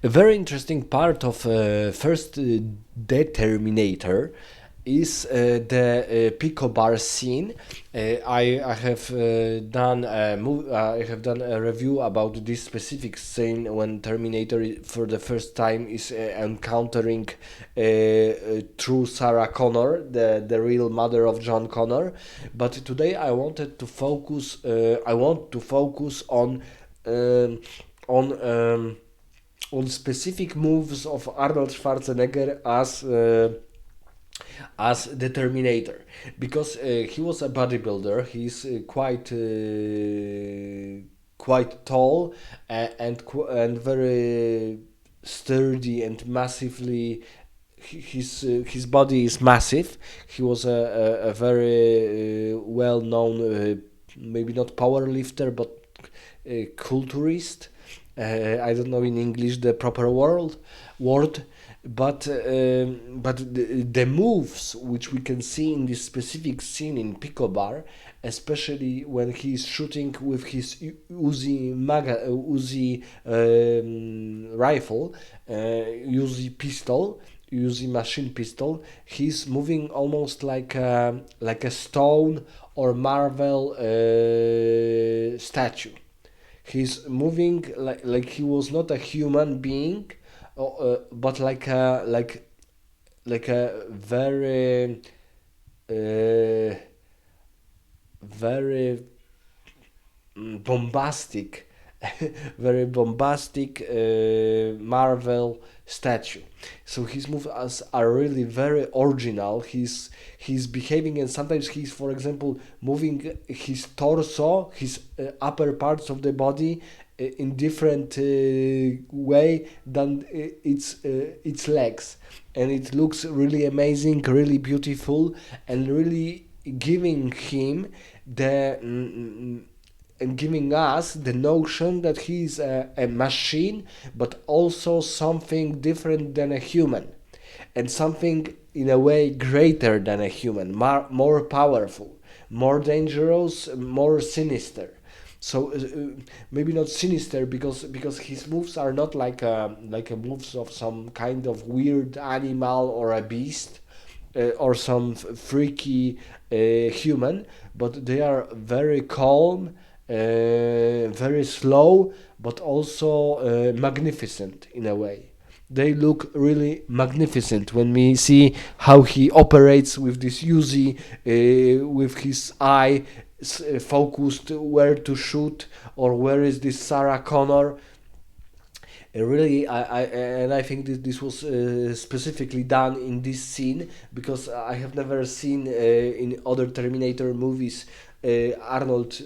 A very interesting part of first The Terminator is the Pico Bar scene. I have I have done a review about this specific scene when Terminator for the first time is encountering true Sarah Connor, the real mother of John Connor. But today I wanted to focus. I want to focus um, on. On specific moves of Arnold Schwarzenegger as the Terminator, because he was a bodybuilder. He's quite tall and very sturdy and massively. His body is massive. He was a very well known, maybe not power lifter, but culturist. I don't know in English the proper word, but the moves which we can see in this specific scene in Pico Bar, especially when he's shooting with his Uzi rifle, Uzi machine pistol, he's moving almost like a stone or marble statue. He's moving like he was not a human being, but like a very uh, very bombastic, very bombastic Marvel statue. So his moves are really very original. He's behaving, and sometimes he's, for example, moving his torso, his upper parts of the body in different way than its legs, and it looks really amazing, really beautiful, and really giving him the and giving us the notion that he is a machine, but also something different than a human, and something in a way greater than a human, more powerful, more dangerous, more sinister. So maybe not sinister because his moves are not like a moves of some kind of weird animal or a beast, or some freaky human, but they are very calm, very slow, but also magnificent in a way. They look really magnificent when we see how he operates with this Uzi, with his eye focused where to shoot or where is this Sarah Connor. Really, I think this was specifically done in this scene because I have never seen in other Terminator movies Arnold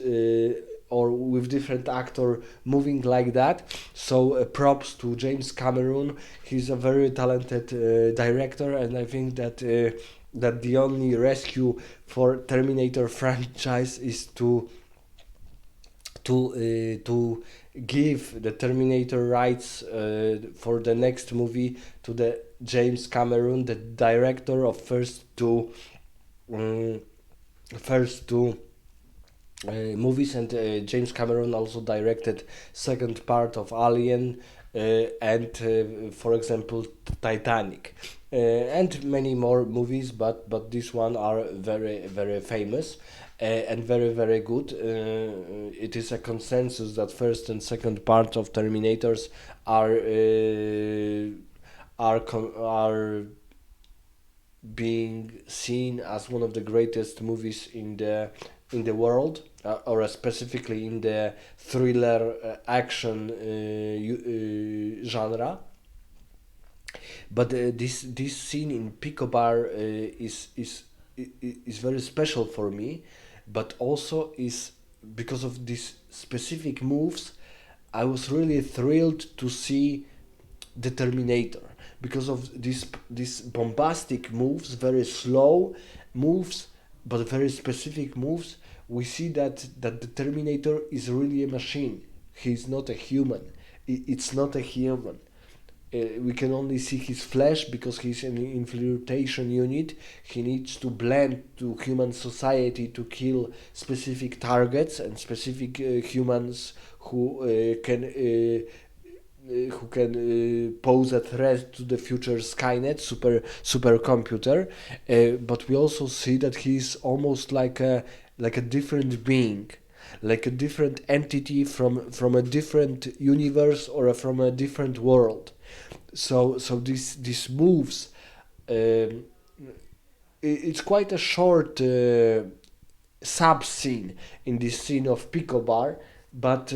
or with different actor moving like that. So props to James Cameron. He's a very talented director, and I think that the only rescue for Terminator franchise is to give the Terminator rights for the next movie to the James Cameron, the director of um, first two movies, and James Cameron also directed second part of Alien and, for example, Titanic, and many more movies. But this one are very famous. And very good. It is a consensus that first and second part of Terminators are are being seen as one of the greatest movies in the world, or specifically in the thriller action genre. But this scene in Pico Bar is very special for me, but also is because of these specific moves. I was really thrilled to see the Terminator because of these bombastic moves, very slow moves, but very specific moves. We see that the Terminator is really a machine. He's not a human. It's not a human. We can only see his flesh because he's an infiltration unit. He needs to blend to human society to kill specific targets and specific humans who can pose a threat to the future Skynet supercomputer, but we also see that he's almost like a different being, like a different entity from a different universe or from a different world. So these moves, um, it's quite a short sub scene in this scene of Pico Bar, but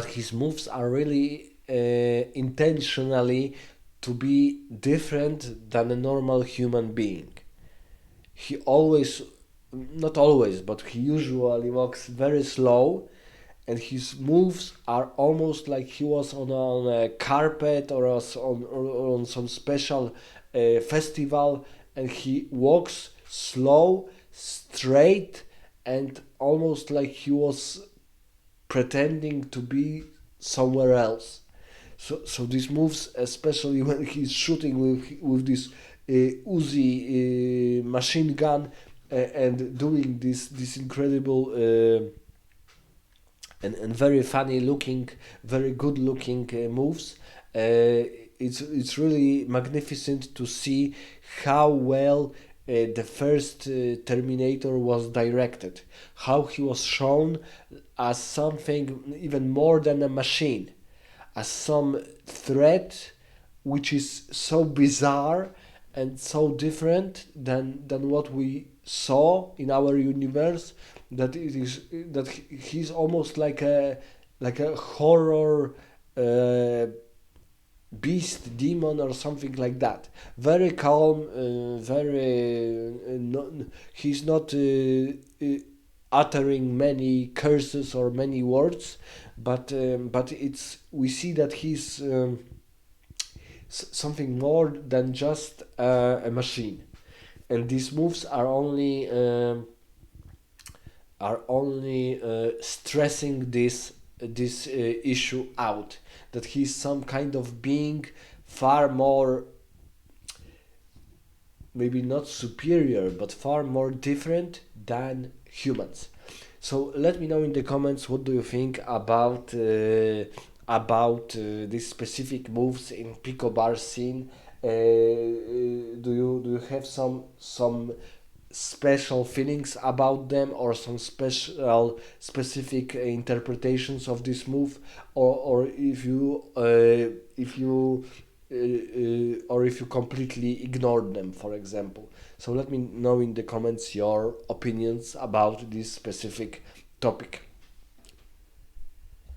his moves are really intentionally to be different than a normal human being. He always, not always, but he usually walks very slow, and his moves are almost like he was on a carpet or on some special festival, and he walks slow, straight, and almost like he was pretending to be somewhere else. So these moves, especially when he's shooting with this Uzi machine gun, and doing this incredible and very funny looking, very good looking moves. It's really magnificent to see how well the first Terminator was directed, how he was shown as something even more than a machine, as some threat which is so bizarre and so different than what we saw in our universe, that it is that he's almost like a horror beast demon or something like that. Very calm, very he's not uttering many curses or many words, but it's we see that he's something more than just a machine, and these moves are only stressing this issue out, that he's some kind of being far more, maybe not superior, but far more different than humans. So let me know in the comments, what do you think about these specific moves in Pico Bar scene. Do you have some special feelings about them, or some specific interpretations of this move, or if you completely ignored them, for example. So let me know in the comments your opinions about this specific topic.